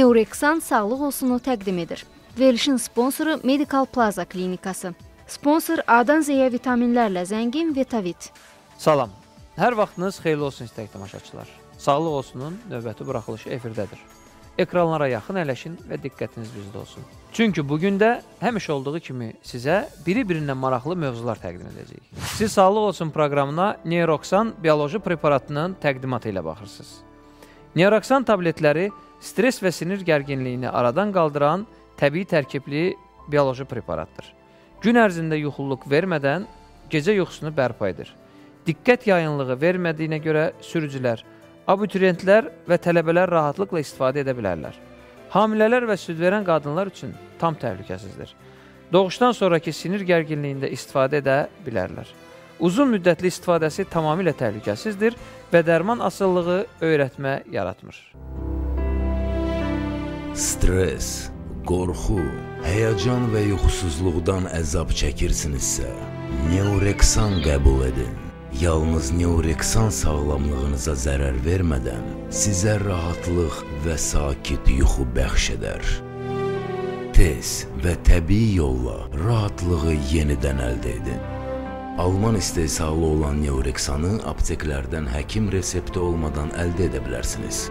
Neurexan sağlıq olsunu təqdim edir. Verilişin sponsoru Medical Plaza Klinikası. Sponsor A'dan Z'yə vitaminlərlə zəngin Vitavit. Salam, hər vaxtınız xeyirli olsun istəyək tamaşaçılar. Sağlıq olsunun növbəti buraxılışı efirdədir. Ekranlara yaxın əyləşin və diqqətiniz bizdə olsun. Çünki bugün də həmişə olduğu kimi sizə biri-birindən maraqlı mövzular təqdim edəcəyik. Siz Sağlıq olsun proqramına Neurexan bioloji preparatının təqdimatı ilə baxırsınız. Neurexan tabletləri stres və sinir gərginliyini aradan qaldıran təbii tərkibli bioloji preparatdır. Gün ərzində yuxululuq vermədən gecə yuxusunu bərpa edir. Diqqət yayınlığı vermədiyinə görə sürücülər, abituriyentlər və tələbələr rahatlıqla istifadə edə bilərlər. Hamilələr və südverən qadınlar üçün tam təhlükəsizdir. Doğuşdan sonraki sinir gərginliyində istifadə edə bilərlər. Uzun müddətli istifadəsi tamamilə təhlükəsizdir və dərman asılılığı öyrətmə yaratmır. Stres, qorxu, həyəcan və yuxusuzluqdan əzab çəkirsinizsə, Neurexan qəbul edin. Yalnız Neurexan sağlamlığınıza zərər vermədən sizə rahatlıq və sakit yuxu bəxş edər. Tez və təbii yolla rahatlığı yenidən əldə edin. Alman istehsalı olan Neurexanı apteklərdən həkim resepti olmadan əldə edə bilərsiniz.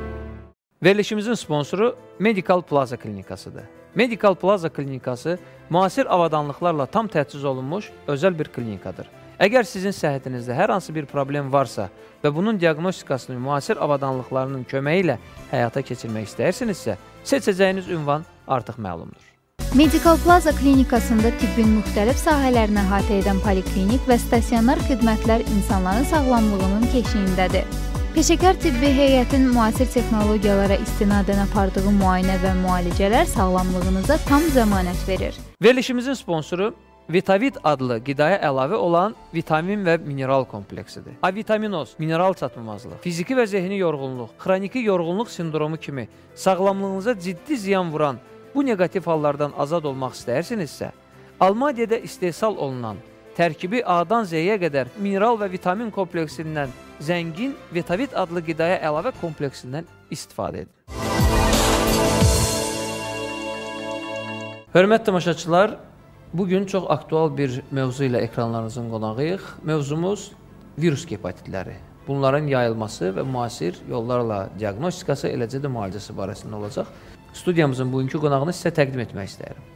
Verilişimizin sponsoru Medical Plaza Klinikasıdır. Medical Plaza Klinikası müasir avadanlıqlarla tam təchiz olunmuş özəl bir klinikadır. Əgər sizin səhhətinizdə hər hansı bir problem varsa və bunun diaqnostikasını müasir avadanlıqlarının köməyi ilə həyata keçirmək istəyirsinizsə, seçəcəyiniz ünvan artıq məlumdur. Medical Plaza Klinikasında tibbin müxtəlif sahələrini əhatə edən poliklinik və stasionar xidmətlər insanların sağlamlığının keşiyindədir. Peşəkar tibbi heyətin müasir texnologiyalara istinadən apardığı müayinə və müalicələr sağlamlığınıza tam zəmanət verir. Verilişimizin sponsoru Vitavit adlı qidaya əlavə olan vitamin və mineral kompleksidir. A-vitaminoz, mineral çatmamazlıq, fiziki və zehni yorğunluq, xroniki yorğunluq sindromu kimi sağlamlığınıza ciddi ziyan vuran bu negativ hallardan azad olmaq istəyirsinizsə, Almaniyada istehsal olunan tərkibi A-dan Z-yə qədər mineral və vitamin kompleksindən zəngin Vitavit adlı qidaya əlavə kompleksindən istifadə edin. Hörmətli tamaşaçılar, bugün çox aktual bir mövzu ilə ekranlarınızın qonağıyıq. Mövzumuz virus hepatitləri. Bunların yayılması və müasir yollarla diaqnostikası, eləcə də müalicəsi barəsində olacaq. Studiyamızın bugünkü qonağını sizə təqdim etmək istəyirəm.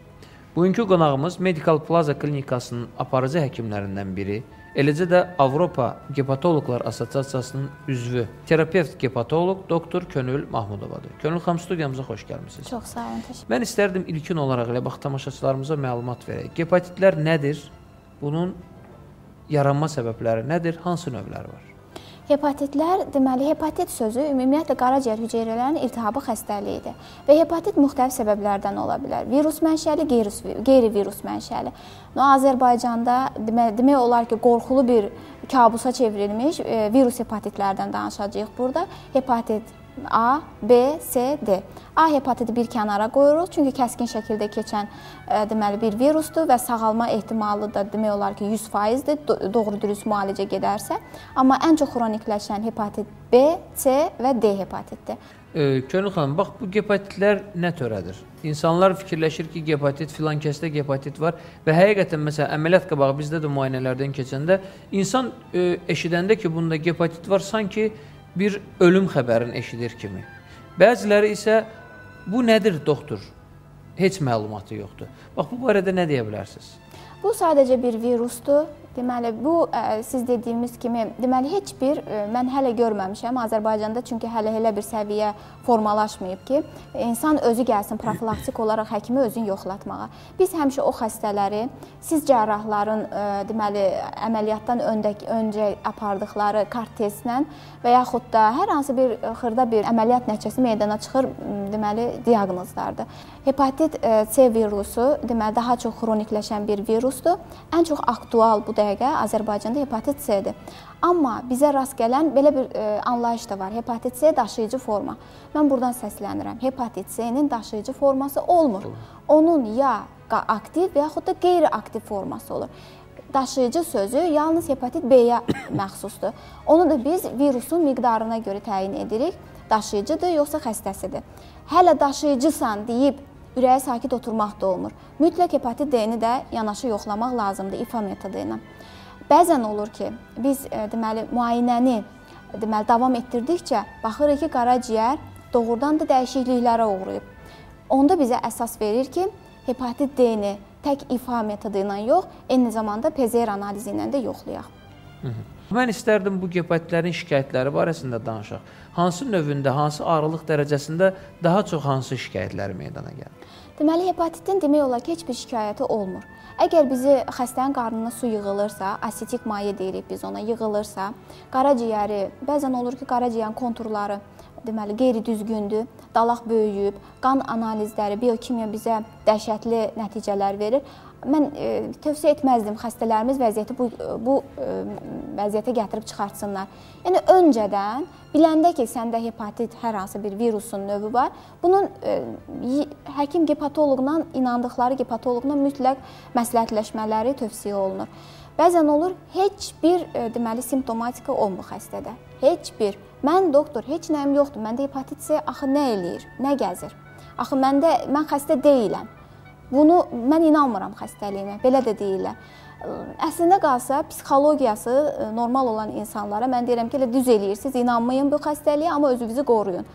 Bugünkü qonağımız Medical Plaza Klinikasının aparıcı həkimlərindən biri, eləcə də Avropa Hepatoloqlar Assosiasiyasının üzvü, terapevt hepatoloq doktor Könül Mahmudovadır. Könül xanım, studiyamıza xoş gəlmişsiniz. Çox sağ olun, təşəkkür. Mən istərdim ilkin olaraq elə bax tamaşaçılarımıza məlumat verək. Hepatitlər nədir? Bunun yaranma səbəbləri nədir? Hansı növləri var? Hepatitlər, deməli, hepatit sözü ümumiyyətlə qaraciyər hüceyrələrinin iltihabı xəstəliyidir və hepatit müxtəlif səbəblərdən ola bilər. Virus mənşəli, qeyri-virus mənşəli. Azərbaycanda demək olar ki, qorxulu bir kabusa çevrilmiş virus hepatitlərdən danışacağıq burada. Hepatit A, B, C, D. A hepatiti bir kənara qoyuruq, çünki kəskin şəkildə keçən deməli bir virusdur və sağalma ehtimalı da demək olar ki 100%-dir, doğru dürüst müalicə gedərsə. Amma ən çox xronikləşən hepatit B, C və D hepatitdir. Könül xanım, bax bu hepatitlər nə törədir? İnsanlar fikirləşir ki, hepatit filan kəsdə hepatit var və həqiqətən məsələn əməliyyat qabağı bizdə də müayinələrdən keçəndə insan eşidəndə ki, bunda hepatit var, sanki bir ölüm xəbərini eşidir kimi. Bəziləri isə bu nədir doktor? Heç məlumatı yoxdur. Bax, bu barədə nə deyə bilərsiniz? Bu sadəcə bir virusdur. Deməli, bu siz dediyimiz kimi, deməli, heç bir, mən hələ görməmişəm Azərbaycanda, çünki hələ elə bir səviyyə formalaşmayıb ki, insan özü gəlsin profilaktik olaraq həkimi özünü yoxlatmağa. Biz həmişə o xəstələri, siz cərrahların, deməli, əməliyyatdan öncə apardıqları kart testlə və yaxud da hər hansı bir xırda bir əməliyyat nəticəsi meydana çıxır, deməli, diaqnozlardır. Hepatit C virusu, deməli, daha çox xronikləşən bir virusdur. Ən çox aktual bu dəqiqə Azərbaycanda hepatit C-dir. Amma bizə rast gələn belə bir anlayış da var. Hepatit C daşıyıcı forma. Mən buradan səslənirəm. Hepatit C-nin daşıyıcı forması olmur. Onun ya aktiv və yaxud da qeyri-aktiv forması olur. Daşıyıcı sözü yalnız hepatit B-yə məxsusdur. Onu da biz virusun miqdarına görə təyin edirik. daşıyıcıdır, yoxsa xəstəsidir. Hələ daşıyıcısan deyib ürəyə sakit oturmaq da olmur. Mütləq hepatit D-ni də yanaşı yoxlamaq lazımdır ifa metodu ilə. Bəzən olur ki, biz deməli müayinəni davam etdirdikcə baxırıq ki, qaraciyər doğrudan da dəyişikliklərə uğrayıb. Onda bizə əsas verir ki, hepatit D-ni tək ifa metodu ilə yox, eyni zamanda PCR analizi ilə də yoxlayaq. Mən istərdim bu hepatitlərin şikayətləri barəsində danışaq. Hansı növündə, hansı ağırlıq dərəcəsində daha çox hansı şikayətləri meydana gəlir? Deməli, hepatitin demək olar ki, heç bir şikayəti olmur. Əgər bizi xəstənin qarnına su yığılırsa, asitik maye deyirik biz ona, yığılırsa, qaraciyəri, bəzən olur ki, qaraciyərin konturları deməli qeyri-düzgündür, dalaq böyüyüb, qan analizləri, biokimya bizə dəhşətli nəticələr verir. Mən tövsiyə etməzdim xəstələrimiz vəziyyəti bu vəziyyətə gətirib çıxartsınlar. Yəni öncədən biləndə ki, səndə hepatit hər hansı bir virusun növü var, bunun həkim hepatoloqla, inandıqları hepatoloqla mütləq məsləhətləşmələri tövsiyə olunur. Bəzən olur, heç bir deməli simptomatika olmur xəstədə. Heç bir. Mən doktor, heç nəyim yoxdur. Məndə hepatit C axı nə eləyir, nə gəzir? Axı mən xəstə deyiləm. Bunu mən inanmıram xəstəliyinə, belə də deyirlər. Əslində qalsa, psixologiyası normal olan insanlara mən deyirəm ki, elə düz eləyirsiniz, inanmayın bu xəstəliyə, amma özünüzü qoruyun.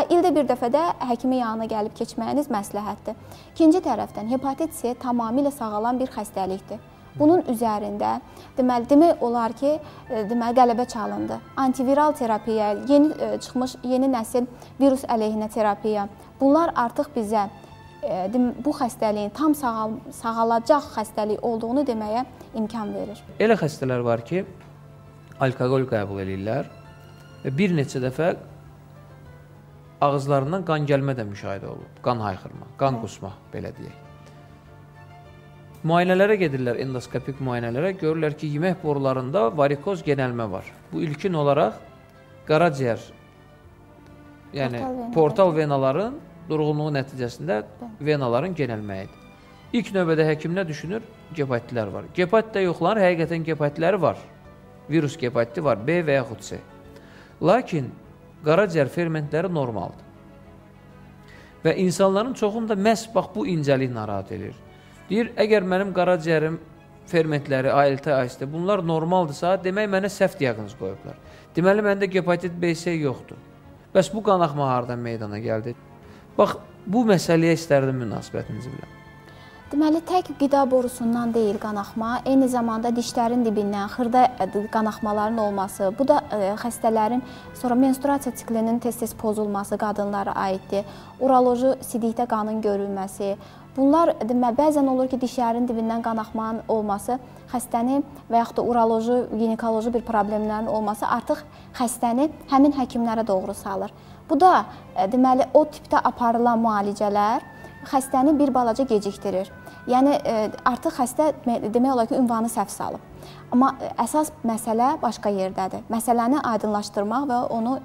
İldə bir dəfə də həkimin yanına gəlib keçməyiniz məsləhətdir. İkinci tərəfdən, hepatit C tamamilə sağalan bir xəstəlikdir. Bunun üzərində demək olar ki, qələbə çalındı. Antiviral terapiya, yeni çıxmış yeni nəsil virus əleyhinə terapiya, bunlar artıq bizə bu xəstəliyin tam sağalacaq xəstəlik olduğunu deməyə imkan verir. Elə xəstələr var ki, alkoqol qəbul edirlər və bir neçə dəfə ağızlarından qan gəlmə də müşahidə olunub. Qan hayxırma, qan qusma, belə deyək. Müayinələrə gedirlər, endoskopik müayinələrə, görürlər ki, yemək borularında varikoz genəlmə var. Bu ilkin olaraq qaraciyər, yəni portal venaların durğunluğu nəticəsində venaların genəlməyidir. İlk növbədə həkim nə düşünür? Hepatitlər var. Hepatitdə yoxlanır, həqiqətən hepatitləri var. Virus hepatiti var, B və yaxud C. Lakin qaraciyər fermentləri normaldır. Və insanların çoxunda məhz bax bu incəlik narahat edir. Deyir, əgər mənim qaraciyərim fermentləri, ALT, AST, bunlar normaldırsa, demək mənə səhv diaqnoz qoyublar. Deməli, məndə hepatit B, C yoxdur. Bəs bu qanaxma haradan meydana gəldi? Bax, bu məsələyə istərdim münasibətinizi biləm. Deməli, tək qida borusundan deyil qanaxma, eyni zamanda dişlərin dibindən xırda qanaxmaların olması, bu da xəstələrin sonra menstruasiya siklinin tez-tez pozulması qadınlara aiddir, uroloji sidikdə qanın görülməsi. Bunlar bəzən olur ki, dişlərin dibindən qanaxmanın olması xəstəni və yaxud da uroloji, ginekoloji bir problemlərin olması artıq xəstəni həmin həkimlərə doğru salır. Bu da deməli o tipdə aparılan müalicələr xəstəni bir balaca gecikdirir. Yəni artıq xəstə demək olar ki, ünvanı səhv salıb. Amma əsas məsələ başqa yerdədir. Məsələni aydınlaşdırmaq və onu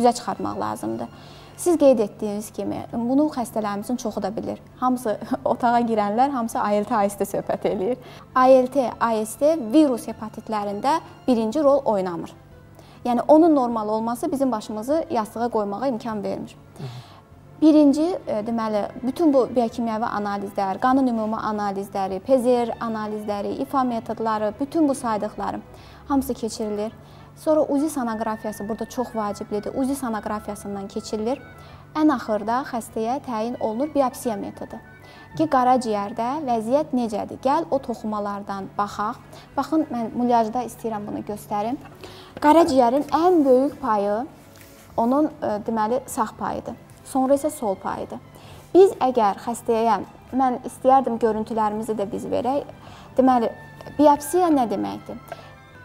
üzə çıxartmaq lazımdır. Siz qeyd etdiyiniz kimi, bunu xəstələrimizin çoxu da bilir. Hamısı otağa girənlər, hamısı ALT, AST söhbət eləyir. ALT, AST virus hepatitlərində birinci rol oynamır. Yəni onun normal olması bizim başımızı yastığa qoymağa imkan vermir. Birinci, deməli, bütün bu biokimyəvi analizlər, qanın ümumi analizləri, PCR analizləri, ifa metodları, bütün bu saydıqlarım hamısı keçirilir. Sonra UZI sonoqrafiyası burada çox vaciblidir. UZI sonoqrafiyasından keçirilir. Ən axırda xəstəyə təyin olunur biopsiya metodu. Ki, qaraciyərdə vəziyyət necədir? Gəl o toxumalardan baxaq. Baxın, mən mulyajda istəyirəm bunu göstərim. Qaraciyərin ən böyük payı onun deməli sağ payıdır. Sonra isə sol payıdır. Biz əgər xəstəyə, mən istəyərdim görüntülərimizi də biz verək. Deməli, biopsiya nə deməkdir?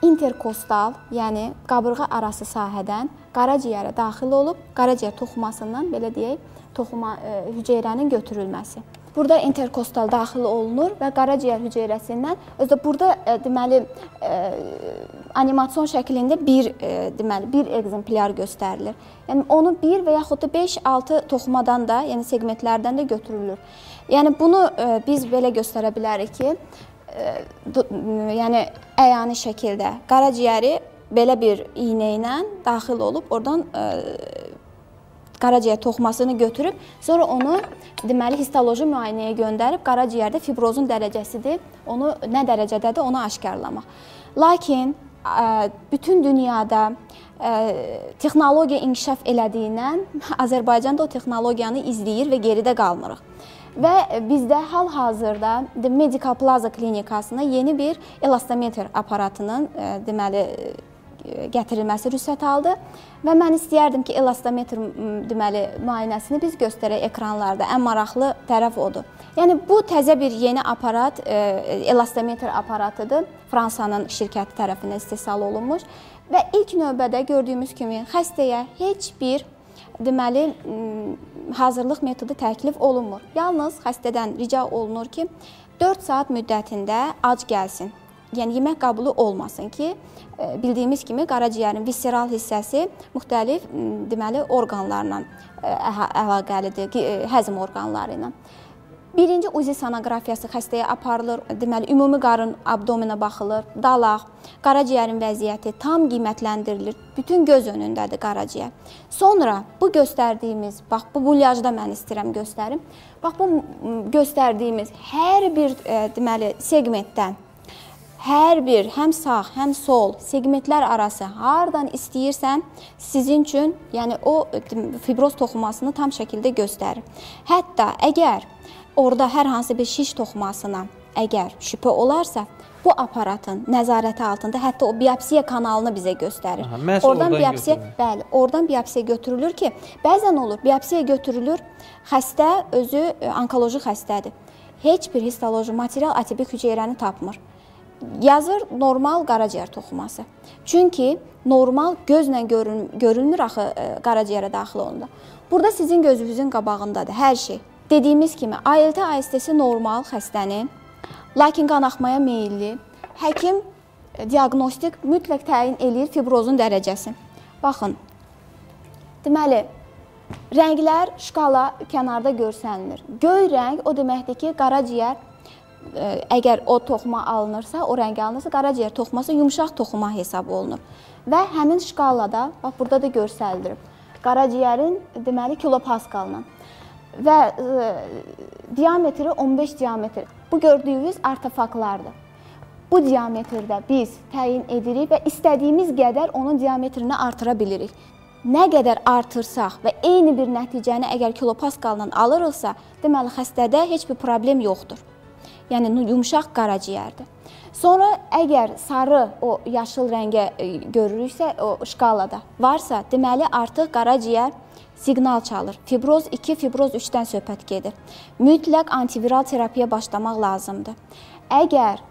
interkostal, yəni qabırğa arası sahədən qaraciyərə daxil olub, qaraciyər toxumasından, belə deyək, toxuma hüceyrənin götürülməsi. Burada interkostal daxil olunur və qaraciyər hüceyrəsindən, özdə burada deməli animasiyon şəklində bir ekzemplyar göstərilir. Yəni onu 1 və yaxud da 5-6 toxumadan da, yəni segmentlərdən də götürülür. Yəni bunu biz belə göstərə bilərik ki, yəni əyani şəkildə qaraciyəri belə bir iynə ilə daxil olub, oradan qaraciyər toxumasını götürüb, sonra onu deməli histoloji müayinəyə göndərib qaraciyərdə fibrozun dərəcəsidir, onu nə dərəcədədir, onu aşkarlamaq. Lakin bütün dünyada texnologiya inkişaf elədiyindən Azərbaycan da o texnologiyanı izləyir və geridə qalmırıq. Və bizdə hal-hazırda Medical Plaza klinikasına yeni bir elastometr aparatının deməli gətirilməsi rüxsət aldı və mən istəyərdim ki, elastometr deməli müayinəsini biz göstərək ekranlarda. Ən maraqlı tərəf odur. Yəni bu təzə bir yeni aparat, elastometr aparatıdır. Fransanın şirkəti tərəfindən istehsal olunmuş və ilk növbədə gördüyümüz kimi xəstəyə heç bir deməli hazırlıq metodu təklif olunmur. Yalnız xəstədən rica olunur ki, 4 saat müddətində ac gəlsin. Yəni yemək qabılı olmasın ki, bildiyimiz kimi qaraciyərin visceral hissəsi müxtəlif deməli orqanlarla əlaqəlidir, həzm orqanları ilə. Birinci UZI sonografiyası xəstəyə aparılır, deməli ümumi qarın abdominə baxılır, dalaq, qaraciyərin vəziyyəti tam qiymətləndirilir. Bütün göz önündədir qaraciyər. Sonra bu göstərdiyimiz, bax bu bulyajda mən istəyirəm göstərim. Bax bu göstərdiyimiz hər bir deməli segmentdən hər bir həm sağ, həm sol segmentlər arası hardan istəyirsən sizin üçün, yəni o fibroz toxumasını tam şəkildə göstərir. Hətta əgər orada hər hansı bir şiş toxumasına əgər şübhə olarsa, bu aparatın nəzarəti altında hətta o biopsiya kanalını bizə göstərir. Oradan biopsiya, bəli, oradan biopsiya götürülür ki, bəzən olur, biopsiya götürülür, xəstə özü onkoloji xəstədir. Heç bir histoloji material atipik hüceyrəni tapmır. Yazır normal qaraciyər toxuması. Çünki normal gözlə görülmür axı qaraciyərə daxil olunda. Burada sizin gözünüzün qabağındadır hər şey. Dediyimiz kimi ALT AST-si normal xəstənin, lakin qanaxmaya meyilli. Həkim diaqnostik mütləq təyin eləyir fibrozun dərəcəsini. Baxın, deməli, rənglər şkala kənarda görsənilir. Göy rəng o deməkdir ki, qaraciyər əgər o toxuma alınırsa, o rəng alınırsa, qaraciyər toxuması yumşaq toxuma hesab olunur. Və həmin şkalada, bax burada da göstərildir, qaraciyərin deməli kilopaskalına və diametri 15 diametr. Bu gördüyünüz artefaktlardır. Bu diametrdə biz təyin edirik və istədiyimiz qədər onun diametrini artıra bilirik. Nə qədər artırsaq və eyni bir nəticəni əgər kilopaskaldan alırıqsa, deməli xəstədə heç bir problem yoxdur. Yəni yumşaq qaraciyərdir. Sonra əgər sarı o yaşıl rəngə görürüksə, o şkalada varsa, deməli artıq qaraciyər siqnal çalır. Fibroz 2, fibroz 3-dən söhbət gedir. Mütləq antiviral terapiya başlamaq lazımdır. Əgər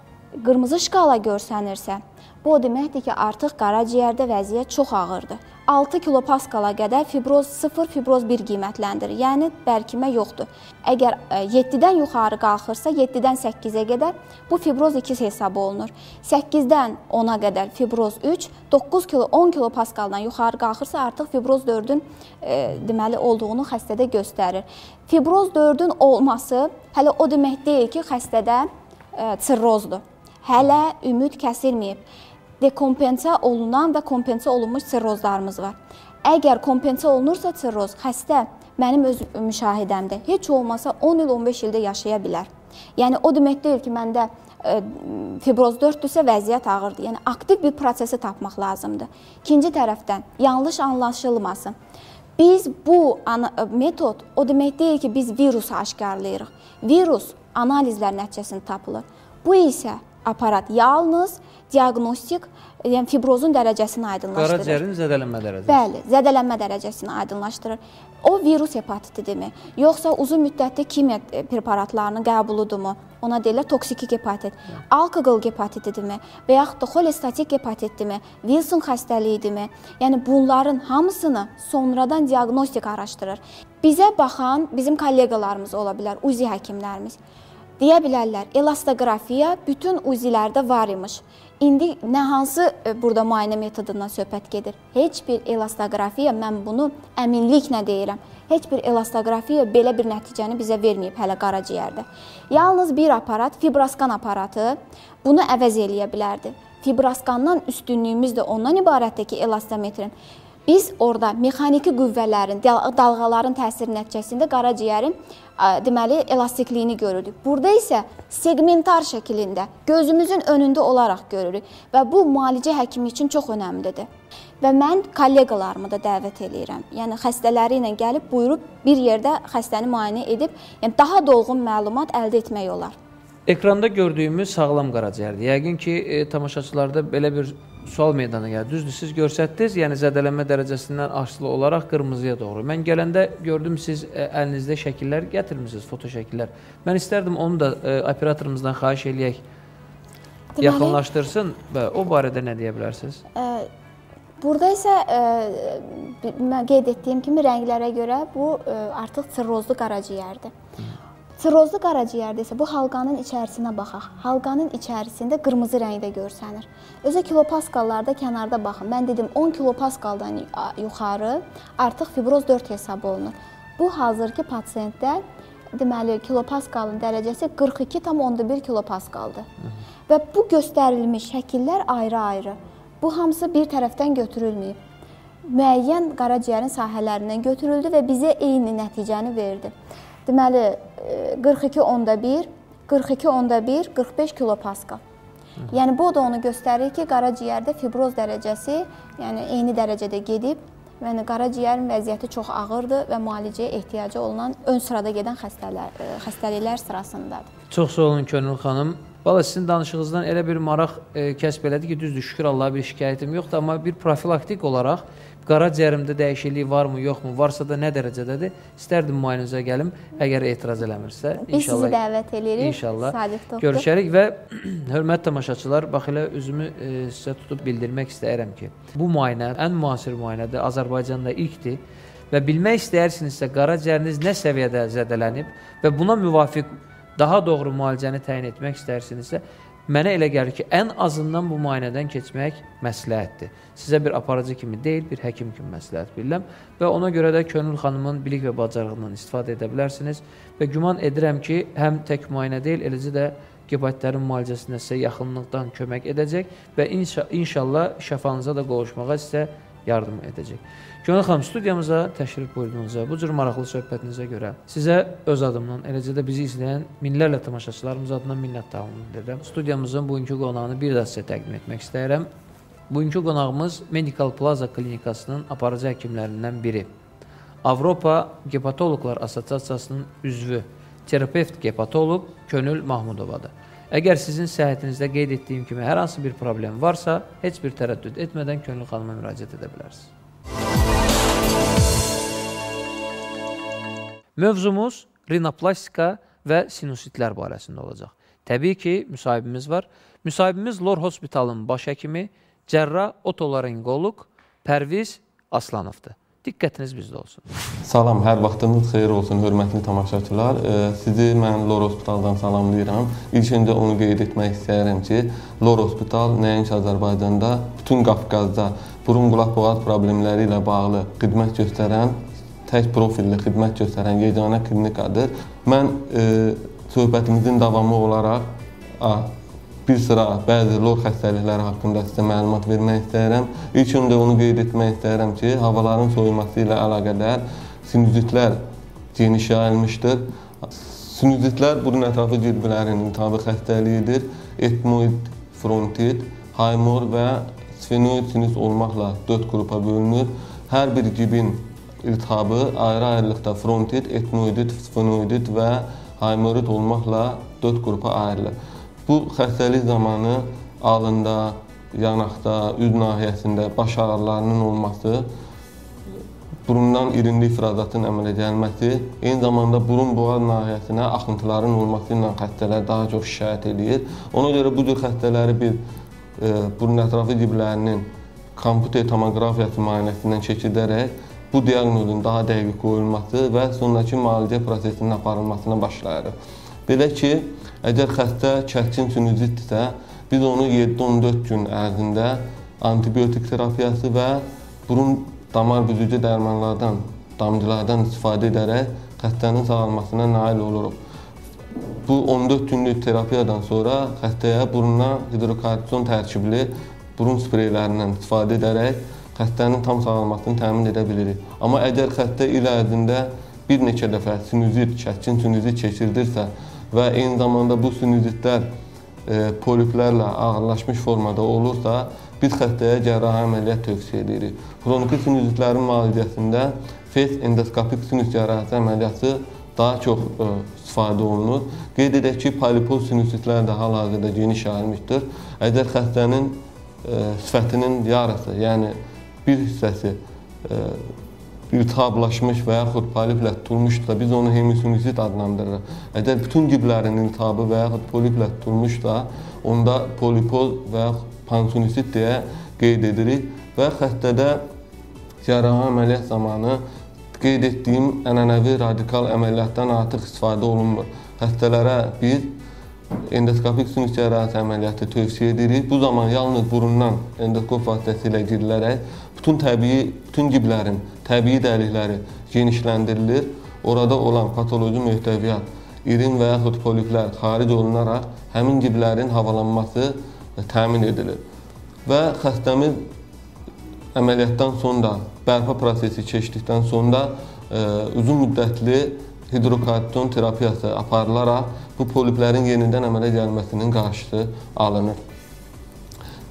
qırmızı şkala görsənirsə, bu o deməkdir ki, artıq qaraciyərdə vəziyyət çox ağırdır. 6 kilopaskala qədər fibroz 0, fibroz 1 qiymətləndirir. Yəni bərkimə yoxdur. Əgər 7-dən yuxarı qalxırsa, 7-dən 8-ə qədər bu fibroz 2 hesab olunur. 8-dən 10-a qədər fibroz 3, 10 kilopaskaldan yuxarı qalxırsa artıq fibroz 4-ün deməli olduğunu xəstədə göstərir. Fibroz 4-ün olması hələ o demək deyil ki, xəstədə sirrozdur. Hələ ümid kəsilməyib. Dekompensa olunan və kompensa olunmuş sirrozlarımız var. Əgər kompensa olunursa sirroz, xəstə mənim öz müşahidəmdə heç olmasa 10 il, 15 ildə yaşaya bilər. Yəni o demək deyil ki, məndə fibroz 4-dürsə vəziyyət ağırdır. Yəni aktiv bir prosesi tapmaq lazımdır. İkinci tərəfdən yanlış anlaşılmasın. Biz bu metod o demək deyil ki, biz virusu aşkarlayırıq. Virus analizlər nəticəsində tapılır. Bu isə aparat yalnız diaqnostik, yəni fibrozun dərəcəsini aydınlaşdırır. Qaraciyərin zədələnmə dərəcəsi. Bəli, zədələnmə dərəcəsini aydınlaşdırır. O virus hepatitidirmi? Yoxsa uzun müddətli kimya preparatlarının qəbuludumu? Ona deyirlər toksik hepatit. Alkoqol hepatitidirmi? Və yaxud da xolestatik hepatitdirmi? Wilson xəstəliyidirmi? Yəni bunların hamısını sonradan diaqnostik araşdırır. Bizə baxan bizim kolleqalarımız ola bilər, UZI həkimlərimiz. Deyə bilərlər, elastografiya bütün UZI-lərdə var imiş. İndi nə hansı burada müayinə metodundan söhbət gedir? Heç bir elastografiya, mən bunu əminliklə deyirəm, heç bir elastografiya belə bir nəticəni bizə verməyib hələ qaraciyərdə. Yalnız bir aparat, fibroskan aparatı bunu əvəz eləyə bilərdi. fibroskandan üstünlüyümüz də ondan ibarətdir ki, elastometrin. Biz orada mexaniki qüvvələrin, dalğaların təsiri nəticəsində qaraciyərin deməli elastikliyini görürük. Burada isə segmentar şəklində, gözümüzün önündə olaraq görürük və bu müalicə həkimi üçün çox önəmlidir. Və mən kolleqalarımı da dəvət eləyirəm. Yəni xəstələri ilə gəlib buyurub bir yerdə xəstəni müayinə edib, yəni daha dolğun məlumat əldə etmək olar. Ekranda gördüyümüz sağlam qaraciyərdir. Yəqin ki, tamaşaçılarda belə bir sual meydana gəlir. Düzdür, siz göstərdiniz, yəni zədələnmə dərəcəsindən asılı olaraq qırmızıya doğru. Mən gələndə gördüm, siz əlinizdə şəkillər gətirmişsiniz, foto şəkillər. Mən istərdim onu da operatorumuzdan xahiş eləyək, yaxınlaşdırsın və o barədə nə deyə bilərsiniz? Burada isə mən qeyd etdiyim kimi rənglərə görə bu artıq sirrozlu qaraciyərdir. Sirrozlu qaraciyərdə isə bu halqanın içərisinə baxaq. Halqanın içərisində qırmızı rəngdə görsənir. Özə kilopaskallarda kənarda baxın. Mən dedim 10 kilopaskaldan yuxarı artıq fibroz 4 hesab olunur. Bu hazırki pasiyentdə deməli kilopaskalın dərəcəsi 42,1 kilopaskaldır. Və bu göstərilmiş şəkillər ayrı-ayrı. Bu hamısı bir tərəfdən götürülməyib. Müəyyən qaraciyərin sahələrindən götürüldü və bizə eyni nəticəni verdi. Deməli 42,1, 42,1, 45 kilopaskal. Yəni bu da onu göstərir ki, qaraciyərdə fibroz dərəcəsi, yəni eyni dərəcədə gedib, yəni qaraciyərin vəziyyəti çox ağırdır və müalicəyə ehtiyacı olunan ön sırada gedən xəstəliklər sırasındadır. Çox sağ olun Könül xanım. Valla sizin danışığınızdan elə bir maraq kəsb elədi ki, düzdür, şükür Allaha bir şikayətim yoxdur, amma bir profilaktik olaraq qaraciyərimdə dəyişiklik varmı, yoxmu, varsa da nə dərəcədədir? İstərdim müayinəzə gəlim, əgər etiraz eləmirsə. Biz sizi dəvət edirik. İnşallah Sadiq doktor. Görüşərik və hörmətli tamaşaçılar, bax elə özümü sizə tutub bildirmək istəyirəm ki, bu müayinə ən müasir müayinədir, Azərbaycanda ilkdir və bilmək istəyərsinizsə qaraciyəriniz nə səviyyədə zədələnib və buna müvafiq daha doğru müalicəni təyin etmək istəyirsinizsə, mənə elə gəlir ki, ən azından bu müayinədən keçmək məsləhətdir. Sizə bir aparıcı kimi deyil, bir həkim kimi məsləhət bilirəm və ona görə də Könül xanımın bilik və bacarığından istifadə edə bilərsiniz və güman edirəm ki, həm tək müayinə deyil, eləcə də gebatitlərin müalicəsində sizə yaxınlıqdan kömək edəcək və inşallah şəfanıza da qovuşmağa sizə yardım edəcək. Könül xanım, studiyamıza təşrif buyurduğunuzda, bu cür maraqlı söhbətinizə görə sizə öz adımdan, eləcə də bizi izləyən minlərlə tamaşaçılarımız adından minnətdarlığımı bildirirəm. Studiyamızın bugünkü qonağını bir daha sizə təqdim etmək istəyirəm. Bugünkü qonağımız Medical Plaza klinikasının aparıcı həkimlərindən biri. Avropa Gepatoloqlar Assosiasiyasının üzvü, terapevt gepatoloq Könül Mahmudovadır. Əgər sizin səhhətinizdə qeyd etdiyim kimi hər hansı bir problem varsa, heç bir tərəddüd etmədən Könül xanıma müraciət edə bilərsiniz. Mövzumuz rinoplastika və sinusitlər barəsində olacaq. Təbii ki, müsahibimiz var. Müsahibimiz Lor Hospitalın baş həkimi, cərrah otolaringoloq Pərviz Aslanovdur. Diqqətiniz bizdə olsun. Salam, hər vaxtınız xeyir olsun, hörmətli tamaşaçılar. Sizi mən Lor Hospitaldan salamlayıram. İlk öncə onu qeyd etmək istəyirəm ki, Lor Hospital nəinki Azərbaycanda, bütün Qafqazda burun-qulaq boğaz problemləri ilə bağlı xidmət göstərən, tək profilli xidmət göstərən yeganə klinikadır. Mən söhbətimizin davamı olaraq bir sıra bəzi lor xəstəlikləri haqqında sizə məlumat vermək istəyirəm. İlk öncə onu qeyd etmək istəyirəm ki, havaların soyuması ilə əlaqədar sinüzitlər geniş yayılmışdır. Sinüzitlər burun ətrafı cirbilərinin iltihabı xəstəliyidir. Etmoid frontit, haymor və sfenoid sinüs olmaqla 4 qrupa bölünür. Hər bir cibin iltihabı ayrı-ayrılıqda frontit, etmoidit, sfenoidit və haymorid olmaqla 4 qrupa ayrılır. Bu xəstəlik zamanı alında, yanaqda, üz nahiyəsində baş ağrılarının olması, burundan irinli ifrazatın əmələ gəlməsi, eyni zamanda burun-boğaz nahiyəsinə axıntıların olması ilə xəstələr daha çox şikayət edir. Ona görə bu cür xəstələri biz burun ətrafı ciblərinin komputer tomoqrafiyası müayinəsindən keçirdərək bu diaqnozun daha dəqiq qoyulması və sonraki müalicə prosesinin aparılmasına başlayırıq. Belə ki, əgər xəstə kəskin sinüzitdirsə, biz onu 7-14 gün ərzində antibiotik terapiyası və burun damar büzücü dərmanlardan, damcılardan istifadə edərək xəstənin sağalmasına nail oluruq. bu 14 günlük terapiyadan sonra xəstəyə buruna hidrokortizon tərkibli burun spreylərindən istifadə edərək xəstənin tam sağalmasını təmin edə bilirik. Amma əgər xəstə il ərzində bir neçə dəfə sinüzit, kəskin sinüzit keçirdirsə və eyni zamanda bu sinüzitlər poliplərlə ağırlaşmış formada olursa, biz xəstəyə cərrahi əməliyyat tövsiyə edirik. Xroniki sinüzitlərin müalicəsində fes endoskopik sinüs cərrahisi əməliyyatı daha çox istifadə olunur. Qeyd edək ki, polipoz sinüzitlər də hal-hazırda geniş yayılmışdır. Əgər xəstənin sifətinin yarısı, yəni bir hissəsi iltihablaşmış və yaxud poliplə tutulmuşsa, biz onu hemisinüzit adlandırırıq. Əgər bütün giblərin iltihabı və yaxud poliplə tutulmuşsa, onda polipoz və yaxud pansinüzit deyə qeyd edirik və xəstədə cərrahi əməliyyat zamanı qeyd etdiyim ənənəvi radikal əməliyyatdan artıq istifadə olunmur. Xəstələrə biz endoskopik sinüs cərrahisi əməliyyatı tövsiyə edirik. Bu zaman yalnız burundan endoskop vasitəsilə girilərək bütün giblərin təbii dəlikləri genişləndirilir. Orada olan patoloji mühtəviyyat, irin və yaxud poliplər xaric olunaraq həmin giblərin havalanması təmin edilir. Və xəstəmiz əməliyyatdan sonra, bərpa prosesi keçdikdən sonra uzun müddətli hidrokortizon terapiyası aparılaraq bu poliplərin yenidən əmələ gəlməsinin qarşısı alınır.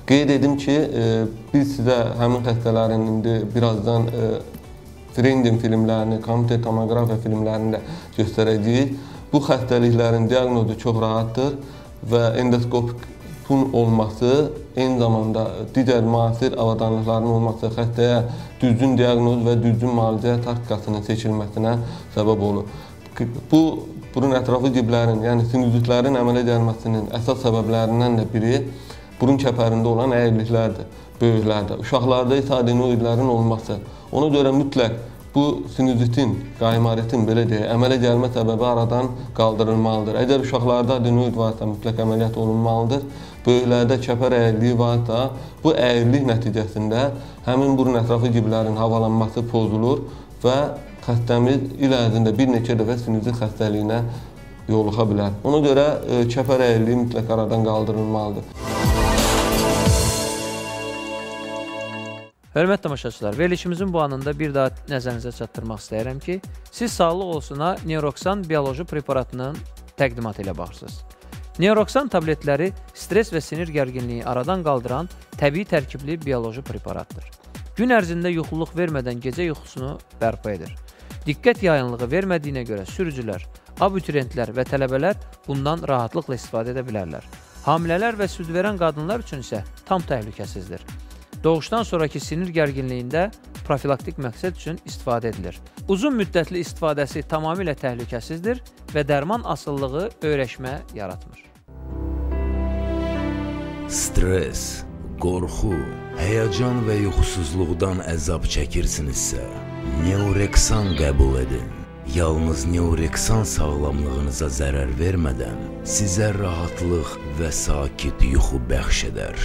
Qeyd edim ki, biz sizə həmin xəstələrin indi birazdan Frendin filmlərini, komputer tomografiya filmlərini də göstərəcəyik. Bu xəstəliklərin diaqnozu çox rahatdır və endoskopun olması, eyni zamanda digər müasir avadanlıqların olması xəstəyə düzgün diaqnoz və düzgün müalicə taktikasının seçilməsinə səbəb olur. Bu, burun ətrafı giblərin, yəni sinüzitlərin əmələ gəlməsinin əsas səbəblərindən də biri burun kəpərində olan əyriliklərdir, böyüklərdə. Uşaqlarda isə adenoidlərin olması. Ona görə mütləq bu sinüzitin, qaymaritin belə deyək, əmələ gəlmə səbəbi aradan qaldırılmalıdır. Əgər uşaqlarda adenoid varsa mütləq əməliyyat olunmalıdır. Böyüklərdə kəpər əyirliyi varsa, bu əyirlik nəticəsində həmin burun ətrafı giblərin havalanması pozulur və xəstəmiz il ərzində bir neçə dəfə sinüzit xəstəliyinə yoluxa bilər. Ona görə kəpər əyirliyi mütləq aradan qaldırılmalıdır. Hörmətli tamaşaçılar, verilişimizin bu anında bir daha nəzərinizə çatdırmaq istəyirəm ki, siz Sağlıq Olsuna Neuroxan bioloji preparatının təqdimatı ilə baxırsınız. Neuroxan tabletləri stres və sinir gərginliyi aradan qaldıran təbii tərkibli bioloji preparatdır. Gün ərzində yuxuluq vermədən gecə yuxusunu bərpa edir. Diqqət yayınlığı vermədiyinə görə sürücülər, abituriyentlər və tələbələr bundan rahatlıqla istifadə edə bilərlər. Hamilələr və süd verən qadınlar üçün isə tam təhlükəsizdir. Doğuşdan sonraki sinir gərginliyində profilaktik məqsəd üçün istifadə edilir. Uzun müddətli istifadəsi tamamilə təhlükəsizdir və dərman asılılığı öyrəşmə yaratmır. Stres, qorxu, həyəcan və yuxusuzluqdan əzab çəkirsinizsə, Neuroxan qəbul edin. Yalnız Neuroxan sağlamlığınıza zərər vermədən sizə rahatlıq və sakit yuxu bəxş edər.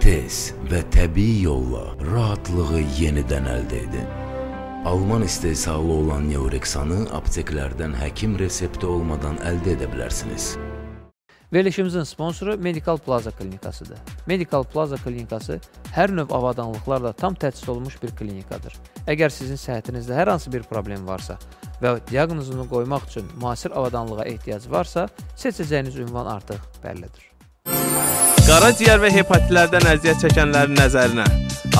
Tez və təbii yolla rahatlığı yenidən əldə edin. Alman istehsalı olan Neuroxanı apteklərdən həkim resepti olmadan əldə edə bilərsiniz. Verilişimizin sponsoru Medical Plaza klinikasıdır. Medical Plaza klinikası hər növ avadanlıqlarla tam təchiz olunmuş bir klinikadır. Əgər sizin səhhətinizdə hər hansı bir problem varsa və diaqnozunu qoymaq üçün müasir avadanlığa ehtiyac varsa, seçəcəyiniz ünvan artıq bəllidir. Qaraciyər və hepatitlərdən əziyyət çəkənlərin nəzərinə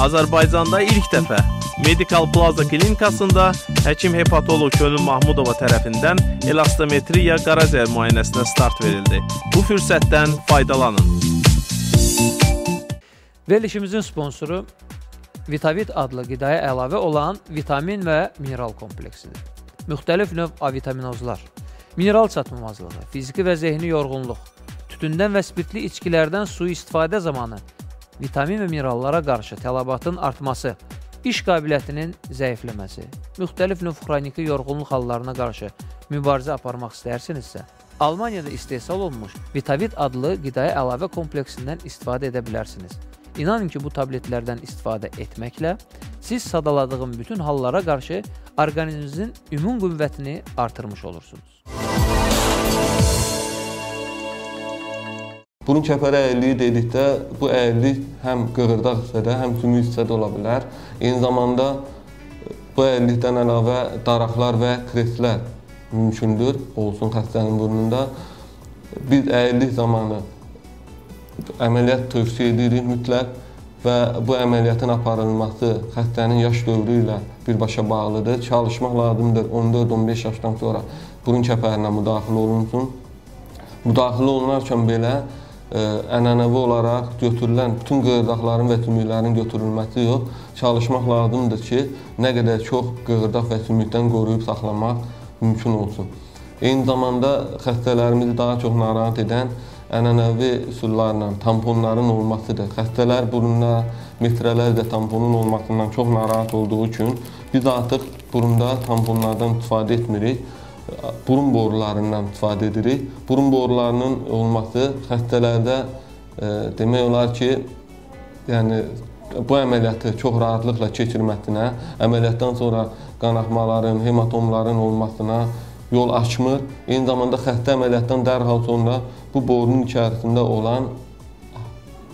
Azərbaycanda ilk dəfə Medical Plaza klinikasında həkim hepatolog Könül Mahmudova tərəfindən elastometriya qaraciyər müayinəsinə start verildi. Bu fürsətdən faydalanın. Verilişimizin sponsoru Vitavit adlı qidaya əlavə olan vitamin və mineral kompleksidir. Müxtəlif növ avitaminozlar, mineral çatmamazlığı, fiziki və zehni yorğunluq, tütündən və spirtli içkilərdən sui-istifadə zamanı vitamin və minerallara qarşı tələbatın artması, iş qabiliyyətinin zəifləməsi, müxtəlif növ xroniki yorğunluq hallarına qarşı mübarizə aparmaq istəyirsinizsə, Almaniyada istehsal olunmuş Vitavit adlı qidaya əlavə kompleksindən istifadə edə bilərsiniz. İnanın ki, bu tabletlərdən istifadə etməklə siz sadaladığım bütün hallara qarşı orqanizminizin immun qüvvətini artırmış olursunuz. Burun kəpəri əyirliyi dedikdə, bu əyirlik həm qığırdaq hissədə, həm sümük hissədə ola bilər. Eyni zamanda bu əyirlikdən əlavə daraqlar və kreslər mümkündür, olsun xəstənin burnunda. Biz əyirlik zamanı əməliyyat tövsiyə edirik mütləq və bu əməliyyatın aparılması xəstənin yaş dövrü ilə birbaşa bağlıdır. Çalışmaq lazımdır 14-15 yaşdan sonra burun kəpərinə müdaxilə olunsun. Müdaxilə olunarkən belə ənənəvi olaraq götürülən bütün qığırdaqların və sümüklərin götürülməsi yox, çalışmaq lazımdır ki, nə qədər çox qığırdaq və sümükdən qoruyub saxlamaq mümkün olsun. Eyni zamanda xəstələrimizi daha çox narahat edən ənənəvi üsullarla tamponların olmasıdır. Xəstələr burnuna metrələrlə tamponun olmasından çox narahat olduğu üçün biz artıq burunda tamponlardan istifadə etmirik. Burun borularından istifadə edirik. Burun borularının olması xəstələrdə demək olar ki, yəni bu əməliyyatı çox rahatlıqla keçirməsinə, əməliyyatdan sonra qanaxmaların, hematomların olmasına yol açmır. Eyni zamanda xəstə əməliyyatdan dərhal sonra bu borunun içərisində olan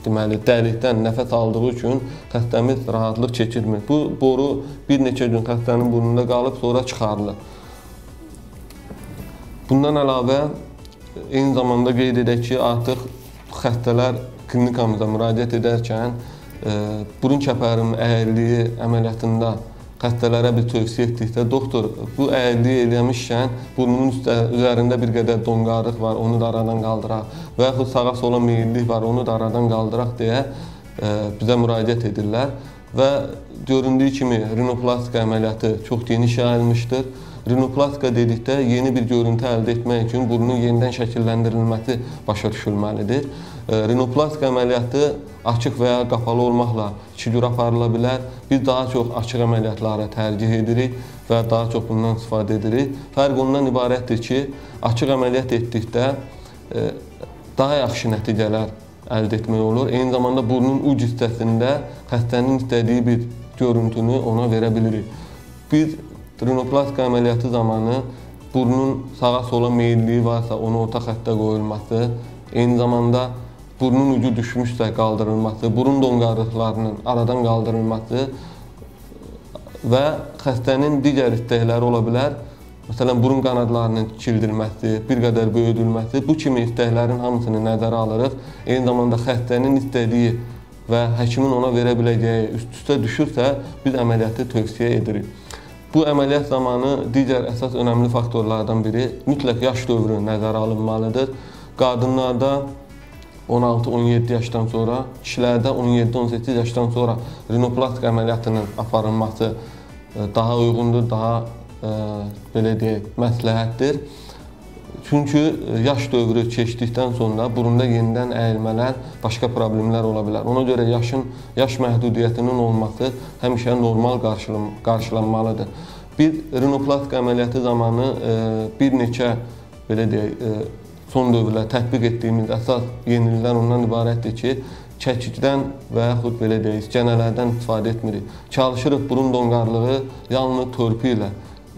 deməli dəlikdən nəfəs aldığı üçün xəstəmiz rahatlıq keçirmir. Bu boru bir neçə gün xəstənin burnunda qalıb sonra çıxarılır. Bundan əlavə, eyni zamanda qeyd edək ki, artıq xəstələr klinikamıza müraciət edərkən burun kəpərinin əyirliyi əməliyyatında xəstələrə bir tövsiyə etdikdə, doktor, bu əyirliyi eləmişkən burnunun üzərində bir qədər donqarlıq var, onu da aradan qaldıraq və yaxud sağa sola meyillik var, onu da aradan qaldıraq deyə bizə müraciət edirlər və göründüyü kimi rinoplastika əməliyyatı çox geniş yayılmışdır. Rinoplastika dedikdə yeni bir görüntü əldə etmək üçün burnun yenidən şəkilləndirilməsi başa düşülməlidir. Rinoplastika əməliyyatı açıq və ya qapalı olmaqla 2 cür aparıla bilər. Biz daha çox açıq əməliyyatları tərcih edirik və daha çox bundan istifadə edirik. Fərq ondan ibarətdir ki, açıq əməliyyat etdikdə daha yaxşı nəticələr əldə etmək olur. Eyni zamanda burnun uc hissəsində xəstənin istədiyi bir görüntünü ona verə bilirik. Biz rinoplastika əməliyyatı zamanı burnun sağa sola meyilliyi varsa onu orta xəttə qoyulması, eyni zamanda burnun ucu düşmüşsə qaldırılması, burun donqarlıqlarının aradan qaldırılması və xəstənin digər istəkləri ola bilər. Məsələn, burun qanadlarının çildilməsi, bir qədər böyüdülməsi, bu kimi istəklərin hamısını nəzərə alırıq. Eyni zamanda xəstənin istədiyi və həkimin ona verə biləcəyi üst-üstə düşürsə, biz əməliyyatı tövsiyə edirik. Bu əməliyyat zamanı digər əsas önəmli faktorlardan biri mütləq yaş dövrü nəzərə alınmalıdır. Qadınlarda 16-17 yaşdan sonra, kişilərdə 17-18 yaşdan sonra rinoplastika əməliyyatının aparılması daha uyğundur, daha belə deyək, məsləhətdir. Çünki yaş dövrü keçdikdən sonra burunda yenidən əyilmələr, başqa problemlər ola bilər. Ona görə yaş məhdudiyyətinin olması həmişə normal qarşılanmalıdır. Biz rinoplastika əməliyyatı zamanı bir neçə belə deyək, son dövrlər tətbiq etdiyimiz əsas yeniliklər ondan ibarətdir ki, çəkikdən və yaxud belə deyək, isgənələrdən istifadə etmirik. Çalışırıq burun donqarlığı yalnız törpü ilə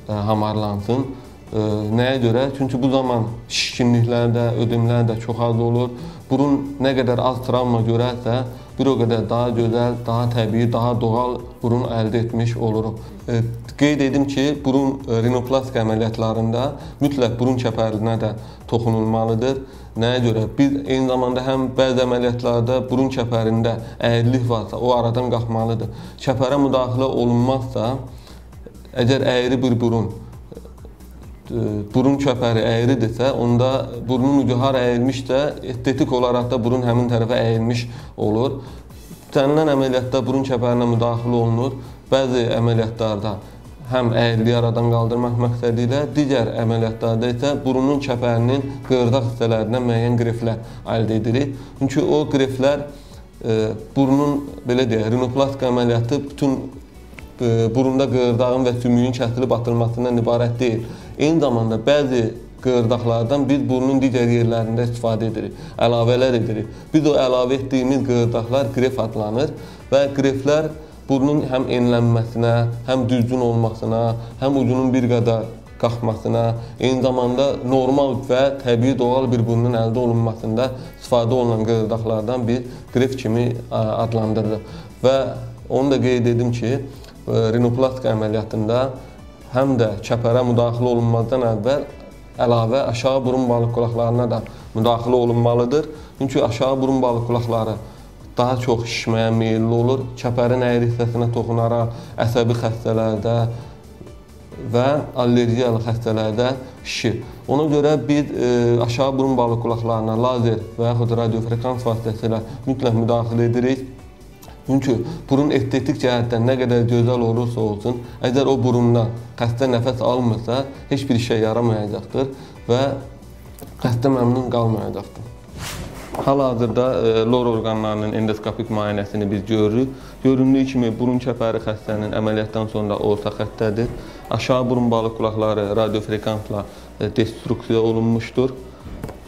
hamarlansın. Nəyə görə? Çünki bu zaman şişkinliklər də, ödemlər də çox az olur. Burun nə qədər az travma görərsə, bir o qədər daha gözəl, daha təbii, daha doğal burun əldə etmiş oluruq. Qeyd edim ki, burun rinoplastika əməliyyatlarında mütləq burun kəpərinə də toxunulmalıdır. Nəyə görə? Biz eyni zamanda həm bəzi əməliyyatlarda burun kəpərində əyrilik varsa, o aradan qalxmalıdır. Kəpərə müdaxilə olunmazsa, əgər əyri bir burun kəpəri əyridirsə, onda burnun ucu hara əyilmişsə, estetik olaraq da burun həmin tərəfə əyilmiş olur. İstənilən əməliyyatda burun kəpərinə müdaxilə olunur. Bəzi əməliyyatlarda həm əyirliyi aradan qaldırmaq məqsədi ilə, digər əməliyyatlarda isə burunun kəpərinin qığırdaq hissələrindən müəyyən qreflər əldə edirik. Çünki o qreflər burnun, belə deyək, rinoplastika əməliyyatı bütün burunda qığırdağın və sümüyün kəsilib atılmasından ibarət deyil. Eyni zamanda bəzi qığırdaqlardan biz burnun digər yerlərində istifadə edirik, əlavələr edirik. Biz o əlavə etdiyimiz qığırdaqlar qref adlanır və qreflər burnun həm enlənməsinə, həm düzgün olmasına, həm ucunun bir qədər qalxmasına, eyni zamanda normal və təbii doğal bir burnun əldə olunmasında istifadə olunan qığırdaqlardan bir qreft kimi adlandırılır. Və onu da qeyd edim ki, rinoplastika əməliyyatında həm də çəpərə müdaxilə olunmazdan əvvəl əlavə aşağı burun balıq qulaqlarına da müdaxilə olunmalıdır. Çünki aşağı burun balıq qulaqları daha çox şişməyə meyilli olur. Çəpərin əyri hissəsinə toxunaraq əsəbi xəstələrdə və allergiyalı xəstələrdə şişir. Ona görə biz aşağı burun balıq qulaqlarına lazer və yaxud radiofrekans vasitəsilə mütləq müdaxilə edirik. Çünki burun estetik cəhətdən nə qədər gözəl olursa olsun, əgər o burundan xəstə nəfəs almırsa, heç bir işə yaramayacaqdır və xəstə məmnun qalmayacaqdır. Hal-hazırda lor orqanlarının endoskopik müayinəsini biz görürük. Göründüyü kimi burun çəpəri xəstənin əməliyyatdan sonra orta xəttədir. Aşağı burun balıq qulaqları radiofrekansla destruksiya olunmuşdur.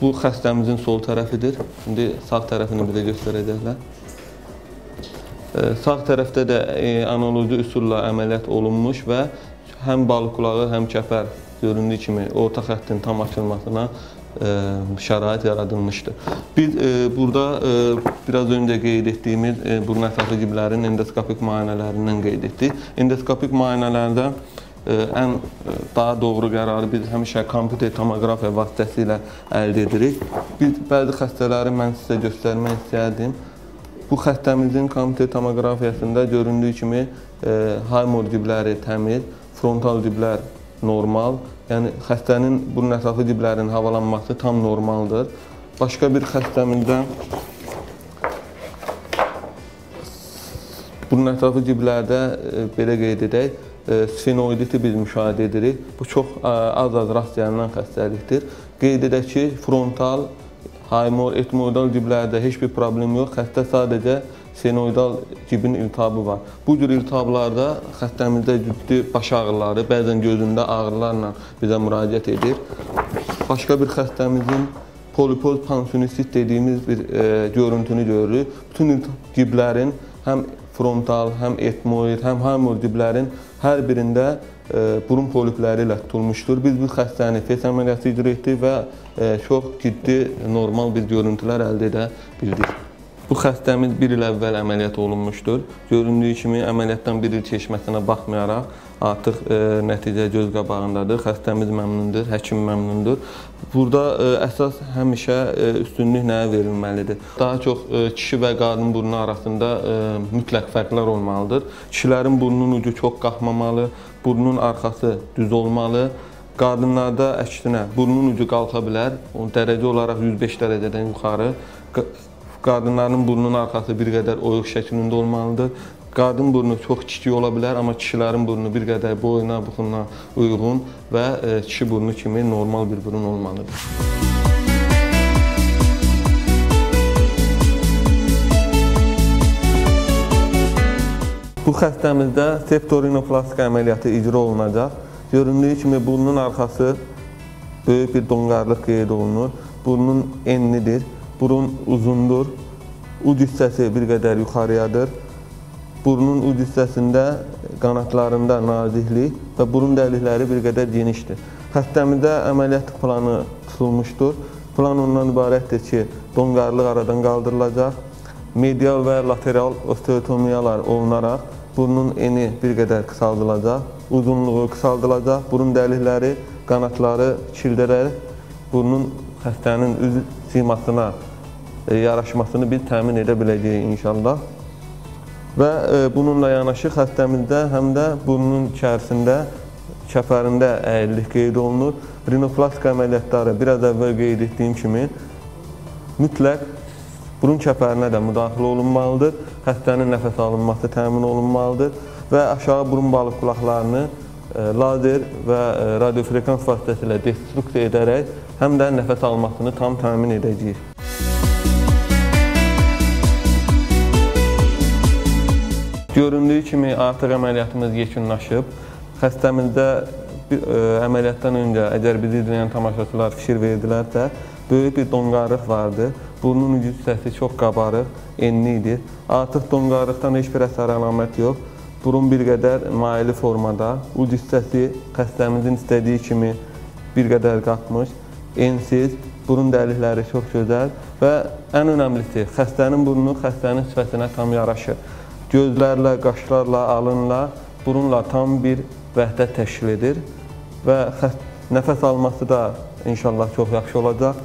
Bu xəstəmizin sol tərəfidir. İndi sağ tərəfini bizə göstərəcəklər. Sağ tərəfdə də analoji üsulla əməliyyat olunmuş və həm balıq qulağı, həm çəpər göründüyü kimi orta xəttin tam açılmasına şərait yaradılmışdır. Biz burada biraz öncə qeyd etdiyimiz burun ətrafı ciblərin endoskopik müayinələrindən qeyd etdik. Endoskopik müayinələrdə ən daha doğru qərarı biz həmişə kompüter tomoqrafiya vasitəsilə əldə edirik. Biz bəzi xəstələri mən sizə göstərmək istəyərdim. Bu xəstəmizin kompüter tomografiyasında göründüyü kimi haymor cibləri təmiz, frontal ciblər normal. Yəni xəstənin burun ətrafı ciblərinin havalanması tam normaldır. Başqa bir xəstəmizdə burun ətrafı ciblərdə belə qeyd edək, sfenoiditi biz müşahidə edirik. Bu çox az-az rast gəlinən xəstəlikdir. Qeyd edək ki, frontal, haymor, etmoidal ciblərdə heç bir problem yox. Xəstə sadəcə sfenoidal cibin iltihabı var. Bu cür iltihablarda xəstəmizdə ciddi baş ağrıları, bəzən gözündə ağrılarla bizə müraciət edir. Başqa bir xəstəmizin polipoz pansunistit dediyimiz bir görüntünü görürük. Bütün ciblərin həm frontal, həm etmoid, həm haymor ciblərin hər birində burun polipləri ilə tutulmuşdur. Biz bu xəstəni fes əməliyyatı icra etdik və çox ciddi, normal bir görüntülər əldə edə bildik. Bu xəstəmiz 1 il əvvəl əməliyyat olunmuşdur. Göründüyü kimi əməliyyatdan 1 il keçməsinə baxmayaraq artıq nəticə göz qabağındadır. Xəstəmiz məmnundur, həkim məmnundur. Burada əsas həmişə üstünlük nəyə verilməlidir? Daha çox kişi və qadın burnu arasında mütləq fərqlər olmalıdır. Kişilərin burnunun ucu çox qalxmamalı, burnun arxası düz olmalı. Qadınlarda əksinə burnun ucu qalxa bilər, dərəcə olaraq 105 dərəcədən yuxarı. Qadınların burnunun arxası bir qədər oyuq şəklində olmalıdır. Qadın burnu çox kiçik ola bilər, amma kişilərin burnu bir qədər boyuna, buxuna uyğun və kişi burnu kimi normal bir burun olmalıdır. Bu xəstəmizdə septorinoplastika əməliyyatı icra olunacaq. Göründüyü kimi burnun arxası böyük bir donqarlıq qeyd olunur. Burnun enlidir, burun uzundur, uc hissəsi bir qədər yuxarıyadır. Burnun uc hissəsində qanatlarında naziklik və burun dəlikləri bir qədər genişdir. Xəstəmizdə əməliyyat planı tutulmuşdur. Plan ondan ibarətdir ki, donqarlıq aradan qaldırılacaq, medial və lateral osteotomiyalar olunaraq burnun eni bir qədər qısaldılacaq, uzunluğu qısaldılacaq, burun dəlikləri, qanatları çildərək burnun xəstənin üz simasına yaraşmasını biz təmin edə biləcəyik inşallah. Və bununla yanaşı xəstəmizdə həm də burnun içərisində, çəpərində əyrilik qeyd olunur. Rinoplastika əməliyyatları biraz əvvəl qeyd etdiyim kimi mütləq burun çəpərinə də müdaxilə olunmalıdır. Xəstənin nəfəs alınması təmin olunmalıdır və aşağı burun balıq qulaqlarını lazer və radiofrekans vasitəsilə destruksiya edərək həm də nəfəs almasını tam təmin edəcəyik. Göründüyü kimi artıq əməliyyatımız yekunlaşıb. Xəstəmizdə əməliyyatdan öncə əgər bizi izləyən tamaşaçılar fikir verdilərsə, böyük bir donqarlıq vardı. Burnun ucu hissəsi çox qabarıq, enli idi. Artıq donqarlıqdan heç bir əsər əlamət yox. burun bir qədər maili formada, uc hissəsi xəstəmizin istədiyi kimi bir qədər qalxmış, ensiz, burun dəlikləri çox gözəl və ən önəmlisi, xəstənin burnu xəstənin sifətinə tam yaraşır. Gözlərlə, qaşlarla, alınla, burunla tam bir vəhdət təşkil edir və nəfəs alması da inşallah çox yaxşı olacaq.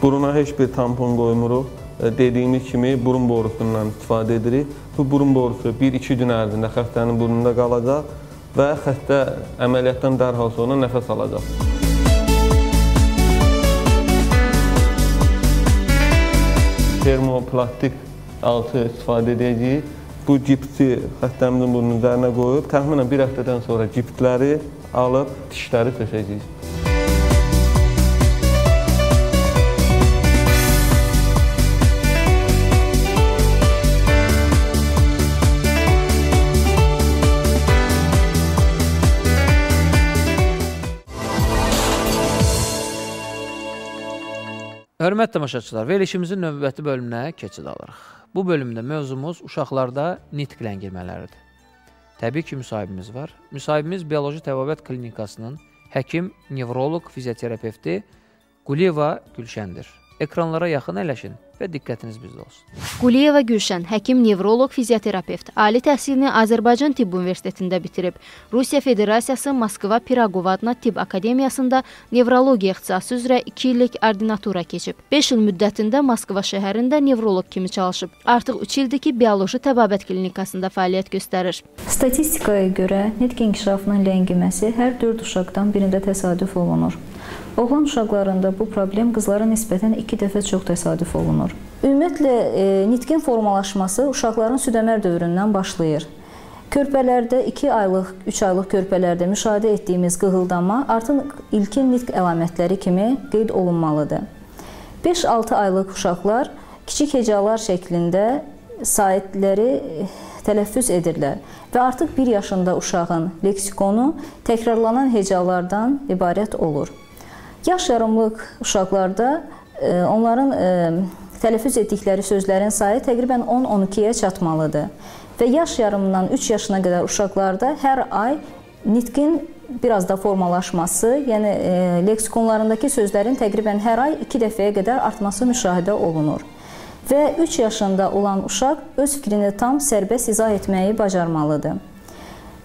Buruna heç bir tampon qoymuruq. Dediyimiz kimi burun borusundan istifadə edirik. Bu burun borusu 1-2 gün ərzində xəstənin burnunda qalacaq və xəstə əməliyyatdan dərhal sonra nəfəs alacaq. Termoplastik altı istifadə edəcəyik. Bu cipsi xəstəmizin burnunun üzərinə qoyub, təxminən bir həftədən sonra cipsləri alıb dişləri sökəcəyik. Hörmətli tamaşaçılar, verilişimizin növbəti bölümünə keçid alırıq. Bu bölümdə mövzumuz uşaqlarda nitq ləngirmələridir. Təbii ki, müsahibimiz var. Müsahibimiz Bioloji Təbabət Klinikasının həkim, nevroloq, fizioterapevti Quliyeva Gülşəndir. Ekranlara yaxın əyləşin və diqqətiniz bizdə olsun. Quliyeva Gülşən, həkim, nevroloq, fizioterapevt. Ali təhsilini Azərbaycan Tibb Universitetində bitirib. Rusiya Federasiyası Moskva Piragova adına Tibb Akademiyasında nevrologiya ixtisası üzrə 2 illik ordinatura keçib. 5 il müddətində Moskva şəhərində nevroloq kimi çalışıb. Artıq 3 ildir ki, Bioloji Təbabət Klinikasında fəaliyyət göstərir. Statistikaya görə nitq inkişafının ləngiməsi hər 4 uşaqdan birində təsadüf olunur. Oğlan uşaqlarında bu problem qızlara nisbətən 2 dəfə çox təsadüf olunur. Ümumiyyətlə, nitqin formalaşması uşaqların südəmər dövründən başlayır. Körpələrdə 2 aylıq, 3 aylıq körpələrdə müşahidə etdiyimiz qığıldanma artıq ilkin nitq əlamətləri kimi qeyd olunmalıdır. 5-6 aylıq uşaqlar kiçik hecalar şəklində saitləri tələffüz edirlər və artıq 1 yaşında uşağın leksikonu təkrarlanan hecalardan ibarət olur. Yaş yarımlıq uşaqlarda onların tələffüz etdikləri sözlərin sayı təqribən 10-12-yə çatmalıdır. Və yaş yarımından 3 yaşına qədər uşaqlarda hər ay nitqin biraz da formalaşması, yəni leksikonlarındakı sözlərin təqribən hər ay 2 dəfəyə qədər artması müşahidə olunur. Və 3 yaşında olan uşaq öz fikrini tam sərbəst izah etməyi bacarmalıdır.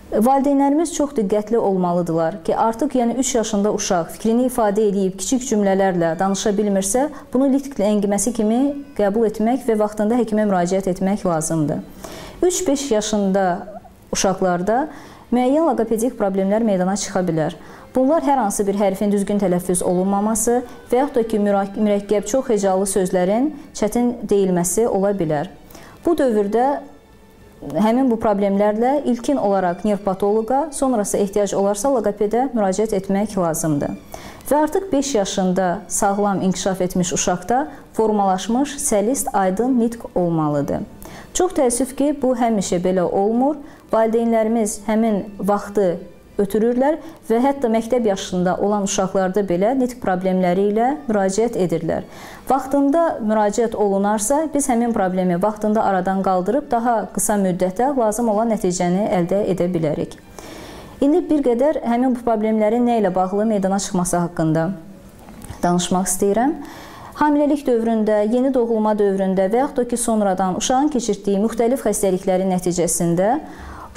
Valideynlərimiz çox diqqətli olmalıdırlar ki, artıq 3 yaşında uşaq fikrini ifadə edib, kiçik cümlələrlə danışa bilmirsə, bunu nitq ləngiməsi kimi qəbul etmək və vaxtında həkimə müraciət etmək lazımdır. 3-5 yaşında uşaqlarda müəyyən loqopedik problemlər meydana çıxa bilər. Bunlar hər hansı bir hərfin düzgün tələffüz olunmaması və yaxud da ki, mürəkkəb çox hecalı sözlərin çətin deyilməsi ola bilər. Bu dövrdə həmin bu problemlərlə ilkin olaraq nevropatoloqa, sonrası ehtiyac olarsa loqopedə müraciət etmək lazımdır. Və artıq 5 yaşında sağlam inkişaf etmiş uşaqda formalaşmış, səlist, aydın nitq olmalıdır. Çox təəssüf ki, bu həmişə belə olmur. Valideynlərimiz həmin vaxtı ötürürlər və hətta məktəb yaşında olan uşaqlarda belə nitq problemləri ilə müraciət edirlər. Vaxtında müraciət olunarsa, biz həmin problemi vaxtında aradan qaldırıb daha qısa müddətə lazım olan nəticəni əldə edə bilərik. İndi bir qədər həmin bu problemlərin nə ilə bağlı meydana çıxması haqqında danışmaq istəyirəm. Hamiləlik dövründə, yeni doğulma dövründə və yaxud da ki, sonradan uşağın keçirdiyi müxtəlif xəstəliklərin nəticəsində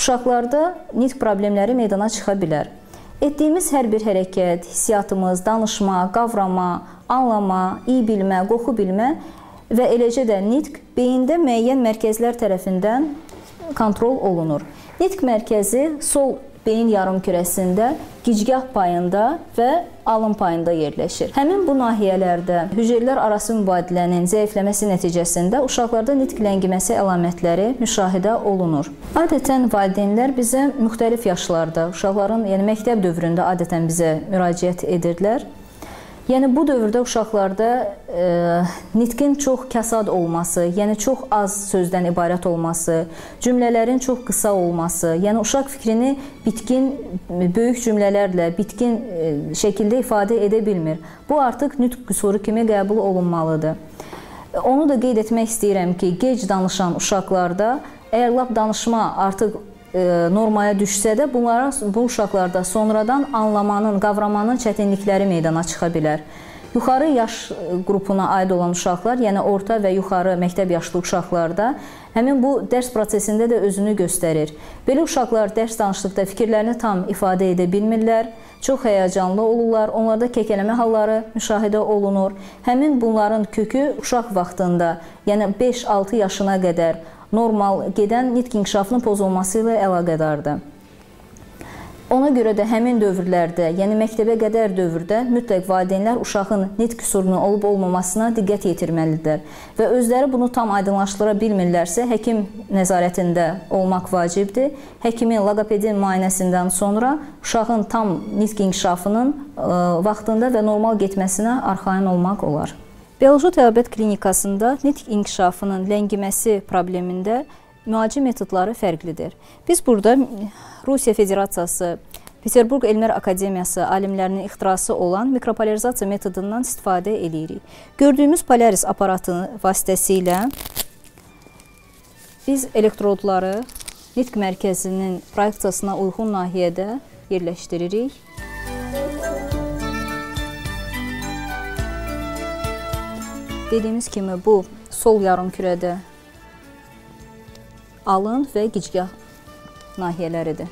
uşaqlarda nitq problemləri meydana çıxa bilər. Etdiyimiz hər bir hərəkət, hissiyatımız, danışma, qavrama, anlama, iyi bilmə, qoxu bilmə və eləcə də nitq beyində müəyyən mərkəzlər tərəfindən kontrol olunur. Nitq mərkəzi sol beyin yarımkürəsində, gicgah payında və alın payında yerləşir. Həmin bu nahiyələrdə hüceyrələr arası mübadilənin zəifləməsi nəticəsində uşaqlarda nitq ləngiməsi əlamətləri müşahidə olunur. Adətən valideynlər bizə müxtəlif yaşlarda, uşaqların məktəb dövründə adətən bizə müraciət edirlər. Yəni bu dövrdə uşaqlarda nitqin çox kəsad olması, yəni çox az sözdən ibarət olması, cümlələrin çox qısa olması, yəni uşaq fikrini bitkin, böyük cümlələrlə, bitkin şəkildə ifadə edə bilmir. Bu artıq nitq qüsuru kimi qəbul olunmalıdır. Onu da qeyd etmək istəyirəm ki, gec danışan uşaqlarda əgər lap danışma artıq normaya düşsə də bu uşaqlarda sonradan anlamanın, qavramanın çətinlikləri meydana çıxa bilər. Yuxarı yaş qrupuna aid olan uşaqlar, yəni orta və yuxarı məktəb yaşlı uşaqlarda həmin bu dərs prosesində də özünü göstərir. Belə uşaqlar dərs danışdıqda fikirlərini tam ifadə edə bilmirlər, çox həyəcanlı olurlar, onlarda kəkələmə halları müşahidə olunur. Həmin bunların kökü uşaq vaxtında, yəni 5-6 yaşına qədər normal gedən nitq inkişafının pozulması ilə əlaqədardır. Ona görə də həmin dövrlərdə, yəni məktəbə qədər dövrdə mütləq valideynlər uşağın nitq qüsurunun olub-olmamasına diqqət yetirməlidirlər və özləri bunu tam aydınlaşdıra bilmirlərsə, həkim nəzarətində olmaq vacibdir. Həkimin, loqopedin müayinəsindən sonra uşağın tam nitq inkişafının vaxtında və normal getməsinə arxayın olmaq olar. Bioloji təbabət klinikasında nitq inkişafının ləngiməsi problemində müalicə metodları fərqlidir. Biz burada Rusiya Federasiyası, Peterburq Elmlər Akademiyası alimlərinin ixtirası olan mikropolarizasiya metodundan istifadə edirik. Gördüyümüz Polaris aparatı vasitəsilə biz elektrodları nitq mərkəzinin proyeksiyasına uyğun nahiyədə yerləşdiririk. Dediyimiz kimi bu sol yarımkürədə alın və gicgah nahiyələridir.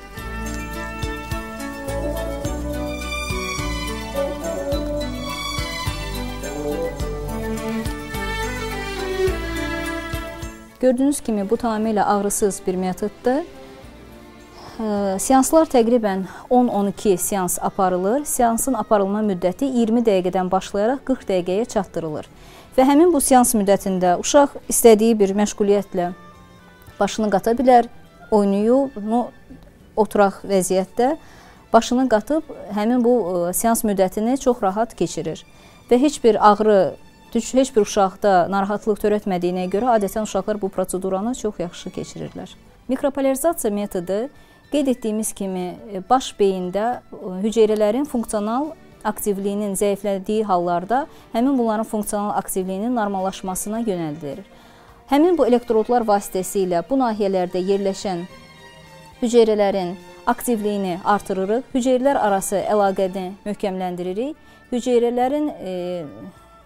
Gördüyünüz kimi bu tamamilə ağrısız bir metoddur. Seanslar təqribən 10-12 seans aparılır. Seansın aparılma müddəti 20 dəqiqədən başlayaraq 40 dəqiqəyə çatdırılır. Və həmin bu seans müddətində uşaq istədiyi bir məşğuliyyətlə başını qata bilər, oynayıb, oturaq vəziyyətdə başını qatıb həmin bu seans müddətini çox rahat keçirir. Və heç bir ağrı, heç bir uşaqda narahatlıq törətmədiyinə görə adətən uşaqlar bu proseduranı çox yaxşı keçirirlər. Mikropolarizasiya metodu qeyd etdiyimiz kimi baş beyində hüceyrələrin funksional aktivliyinin zəiflədiyi hallarda həmin bunların funksional aktivliyinin normallaşmasına yönəldilir. Həmin bu elektrodlar vasitəsilə bu nahiyələrdə yerləşən hüceyrələrin aktivliyini artırırıq, hüceyrələr arası əlaqəni möhkəmləndiririk,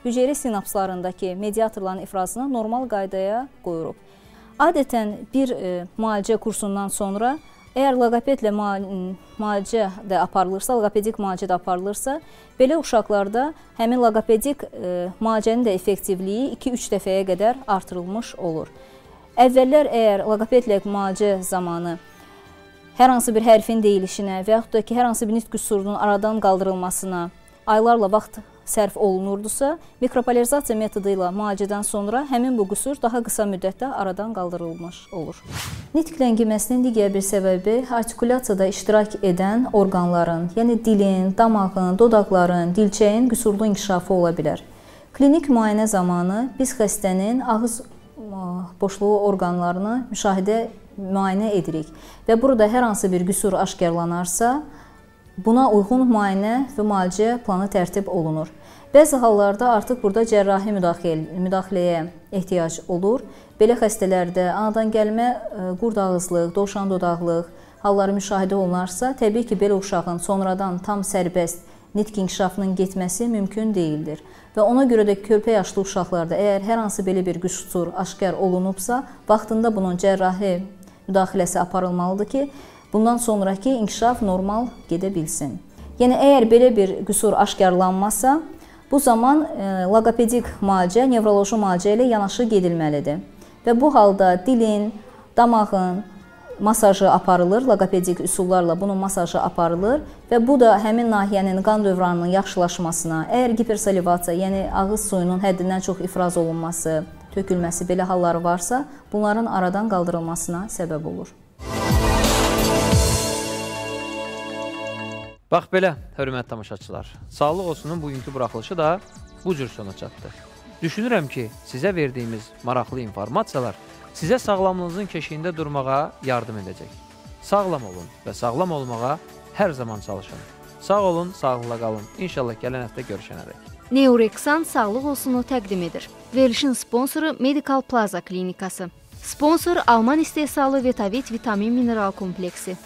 hüceyrə sinapslarındakı mediatorların ifrazını normal qaydaya qoyuruq. Adətən bir müalicə kursundan sonra əgər loqopedlə müalicə də aparılırsa, loqopedik müalicə də aparılırsa, belə uşaqlarda həmin loqopedik müalicənin də effektivliyi 2-3 dəfəyə qədər artırılmış olur. Əvvəllər əgər loqopedlə müalicə zamanı hər hansı bir hərfin deyilişinə və yaxud da ki, hər hansı bir nitq qüsurunun aradan qaldırılmasına aylarla vaxt sərf olunurdusa, mikropolarizasiya metodu ilə müalicədən sonra həmin bu qüsur daha qısa müddətdə aradan qaldırılmış olur. Nitq ləngiməsinin digər bir səbəbi artikulyasiyada iştirak edən orqanların, yəni dilin, damağın, dodaqların, dilçəyin qüsurlu inkişafı ola bilər. Klinik müayinə zamanı biz xəstənin ağız boşluğu orqanlarını müayinə edirik və burada hər hansı bir qüsur aşkarlanarsa, buna uyğun müayinə və müalicə planı tərtib olunur. Bəzi hallarda artıq burada cərrahi müdaxiləyə ehtiyac olur. Belə xəstələrdə anadan gəlmə qurd ağızlıq, dovşan dodaqlıq halları müşahidə olunarsa, təbii ki, belə uşağın sonradan tam sərbəst nitq inkişafının getməsi mümkün deyildir. Və ona görə də körpə yaşlı uşaqlarda əgər hər hansı belə bir qüsur aşkar olunubsa, vaxtında bunun cərrahi müdaxiləsi aparılmalıdır ki, bundan sonraki inkişaf normal gedə bilsin. Yəni, əgər belə bir qüsur aşkarlanmazsa, bu zaman loqopedik müalicə, nevroloji müalicə ilə yanaşı gedilməlidir. Və bu halda dilin, damağın masajı aparılır, loqopedik üsullarla bunun masajı aparılır və bu da həmin nahiyənin qan dövranının yaxşılaşmasına, əgər hipersalivasiya, yəni ağız suyunun həddindən çox ifraz olunması, tökülməsi belə halları varsa, bunların aradan qaldırılmasına səbəb olur. Bax belə, hörmətli tamaşaçılar, Sağlıq Olsunun bugünkü buraxılışı da bu cür sona çatdı. Düşünürəm ki, sizə verdiyimiz maraqlı informasiyalar sizə sağlamlığınızın keşiyində durmağa yardım edəcək. Sağlam olun və sağlam olmağa hər zaman çalışın. Sağ olun, sağlıqla qalın. İnşallah gələn həftə görüşənədək. Neurexan Sağlıq Olsunu təqdim edir. Verilişin sponsoru Medical Plaza Klinikası. Sponsor Alman istehsalı Vetavit vitamin mineral kompleksi.